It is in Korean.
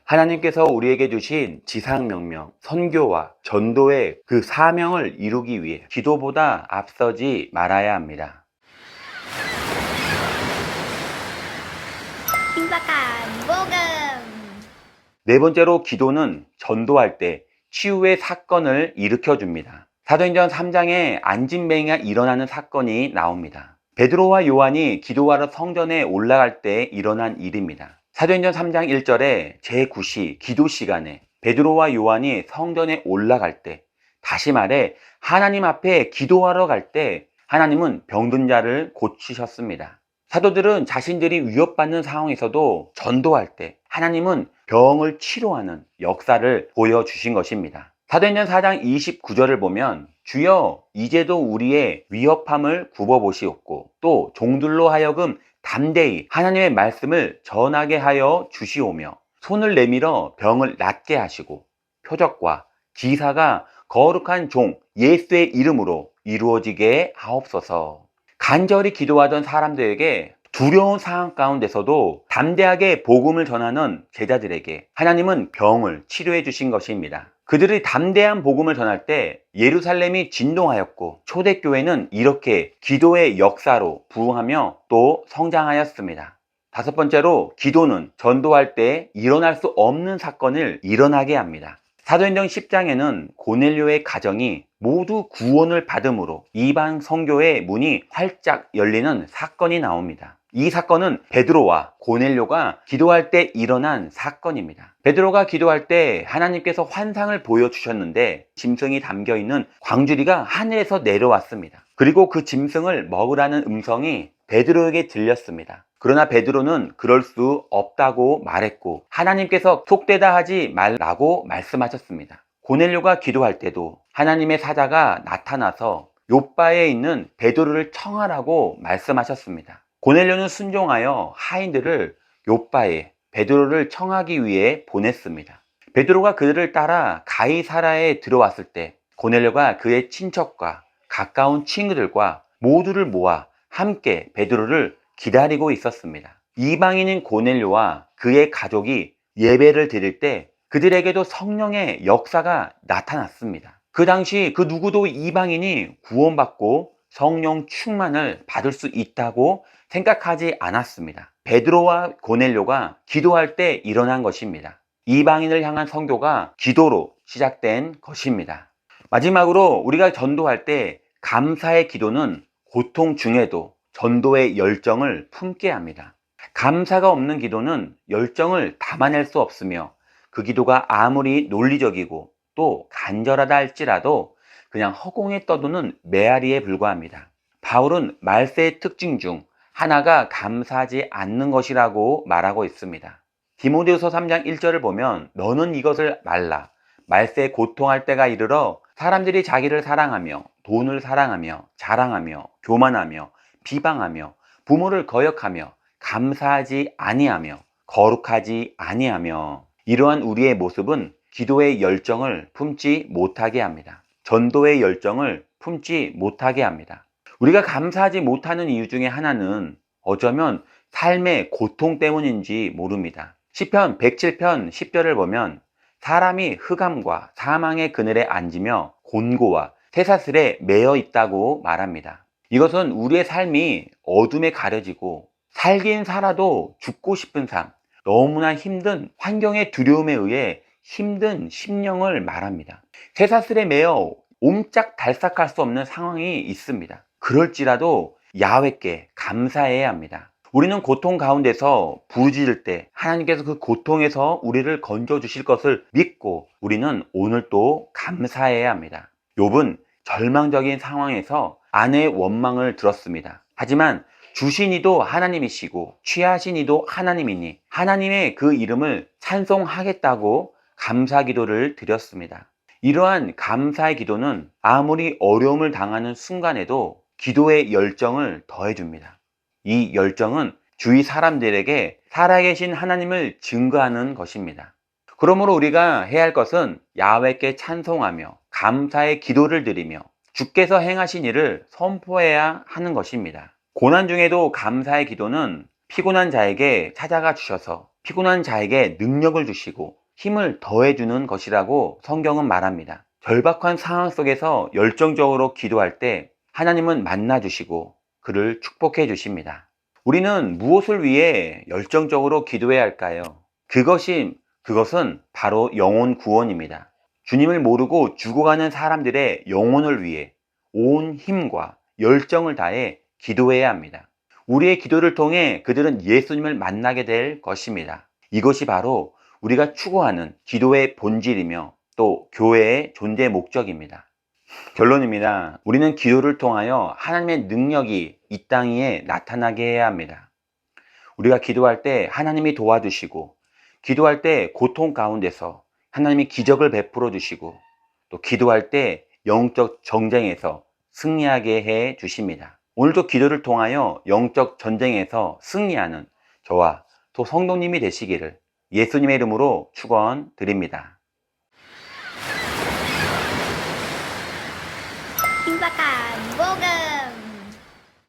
하나님께서 우리에게 주신 지상명령, 선교와 전도의 그 사명을 이루기 위해 기도보다 앞서지 말아야 합니다. 네 번째로 기도는 전도할 때 치유의 사건을 일으켜줍니다. 사도행전 3장에 안진뱅이가 일어나는 사건이 나옵니다. 베드로와 요한이 기도하러 성전에 올라갈 때 일어난 일입니다. 사도행전 3장 1절에 제9시 기도 시간에 베드로와 요한이 성전에 올라갈 때, 다시 말해 하나님 앞에 기도하러 갈 때 하나님은 병든 자를 고치셨습니다. 사도들은 자신들이 위협받는 상황에서도 전도할 때 하나님은 병을 치료하는 역사를 보여주신 것입니다. 사도행전 4장 29절을 보면 주여 이제도 우리의 위협함을 굽어보시옵고 또 종들로 하여금 담대히 하나님의 말씀을 전하게 하여 주시오며 손을 내밀어 병을 낫게 하시고 표적과 기사가 거룩한 종 예수의 이름으로 이루어지게 하옵소서. 간절히 기도하던 사람들에게 두려운 상황 가운데서도 담대하게 복음을 전하는 제자들에게 하나님은 병을 치료해 주신 것입니다. 그들이 담대한 복음을 전할 때 예루살렘이 진동하였고 초대교회는 이렇게 기도의 역사로 부흥하며 또 성장하였습니다. 다섯 번째로 기도는 전도할 때 일어날 수 없는 사건을 일어나게 합니다. 사도행전 10장에는 고넬료의 가정이 모두 구원을 받음으로 이방 선교의 문이 활짝 열리는 사건이 나옵니다. 이 사건은 베드로와 고넬료가 기도할 때 일어난 사건입니다. 베드로가 기도할 때 하나님께서 환상을 보여주셨는데 짐승이 담겨있는 광주리가 하늘에서 내려왔습니다. 그리고 그 짐승을 먹으라는 음성이 베드로에게 들렸습니다. 그러나 베드로는 그럴 수 없다고 말했고 하나님께서 속되다 하지 말라고 말씀하셨습니다. 고넬료가 기도할 때도 하나님의 사자가 나타나서 욥바에 있는 베드로를 청하라고 말씀하셨습니다. 고넬료는 순종하여 하인들을 욥바에 베드로를 청하기 위해 보냈습니다. 베드로가 그들을 따라 가이사라에 들어왔을 때 고넬료가 그의 친척과 가까운 친구들과 모두를 모아 함께 베드로를 기다리고 있었습니다. 이방인인 고넬료와 그의 가족이 예배를 드릴 때 그들에게도 성령의 역사가 나타났습니다. 그 당시 그 누구도 이방인이 구원받고 성령 충만을 받을 수 있다고 생각하지 않았습니다. 베드로와 고넬료가 기도할 때 일어난 것입니다. 이방인을 향한 선교가 기도로 시작된 것입니다. 마지막으로 우리가 전도할 때 감사의 기도는 고통 중에도 전도의 열정을 품게 합니다. 감사가 없는 기도는 열정을 담아낼 수 없으며 그 기도가 아무리 논리적이고 또 간절하다 할지라도 그냥 허공에 떠도는 메아리에 불과합니다. 바울은 말세의 특징 중 하나가 감사하지 않는 것이라고 말하고 있습니다. 디모데후서 3장 1절을 보면 너는 이것을 말라. 말세에 고통할 때가 이르러 사람들이 자기를 사랑하며 돈을 사랑하며 자랑하며 교만하며 비방하며 부모를 거역하며 감사하지 아니하며 거룩하지 아니하며 이러한 우리의 모습은 기도의 열정을 품지 못하게 합니다. 전도의 열정을 품지 못하게 합니다. 우리가 감사하지 못하는 이유 중에 하나는 어쩌면 삶의 고통 때문인지 모릅니다. 시편 107편 10절을 보면 사람이 흑암과 사망의 그늘에 앉으며 곤고와 쇠사슬에 매여 있다고 말합니다. 이것은 우리의 삶이 어둠에 가려지고 살긴 살아도 죽고 싶은 삶, 너무나 힘든 환경의 두려움에 의해 힘든 심령을 말합니다. 쇠사슬에 매여 옴짝달싹할 수 없는 상황이 있습니다. 그럴지라도 야훼께 감사해야 합니다. 우리는 고통 가운데서 부르짖을 때 하나님께서 그 고통에서 우리를 건져 주실 것을 믿고 우리는 오늘 또 감사해야 합니다. 욥은 절망적인 상황에서 아내의 원망을 들었습니다. 하지만 주신 이도 하나님이시고 취하신 이도 하나님이니 하나님의 그 이름을 찬송하겠다고 감사 기도를 드렸습니다. 이러한 감사의 기도는 아무리 어려움을 당하는 순간에도 기도의 열정을 더해줍니다. 이 열정은 주위 사람들에게 살아계신 하나님을 증거하는 것입니다. 그러므로 우리가 해야 할 것은 야훼께 찬송하며 감사의 기도를 드리며 주께서 행하신 일을 선포해야 하는 것입니다. 고난 중에도 감사의 기도는 피곤한 자에게 찾아가 주셔서 피곤한 자에게 능력을 주시고 힘을 더해주는 것이라고 성경은 말합니다. 절박한 상황 속에서 열정적으로 기도할 때 하나님은 만나주시고 그를 축복해 주십니다. 우리는 무엇을 위해 열정적으로 기도해야 할까요? 그것은 바로 영혼 구원입니다. 주님을 모르고 죽어가는 사람들의 영혼을 위해 온 힘과 열정을 다해 기도해야 합니다. 우리의 기도를 통해 그들은 예수님을 만나게 될 것입니다. 이것이 바로 우리가 추구하는 기도의 본질이며 또 교회의 존재 목적입니다. 결론입니다. 우리는 기도를 통하여 하나님의 능력이 이 땅 위에 나타나게 해야 합니다. 우리가 기도할 때 하나님이 도와주시고, 기도할 때 고통 가운데서 하나님이 기적을 베풀어 주시고, 또 기도할 때 영적 전쟁에서 승리하게 해 주십니다. 오늘도 기도를 통하여 영적 전쟁에서 승리하는 저와 또 성도님이 되시기를 예수님의 이름으로 축원드립니다. Tin và cả vô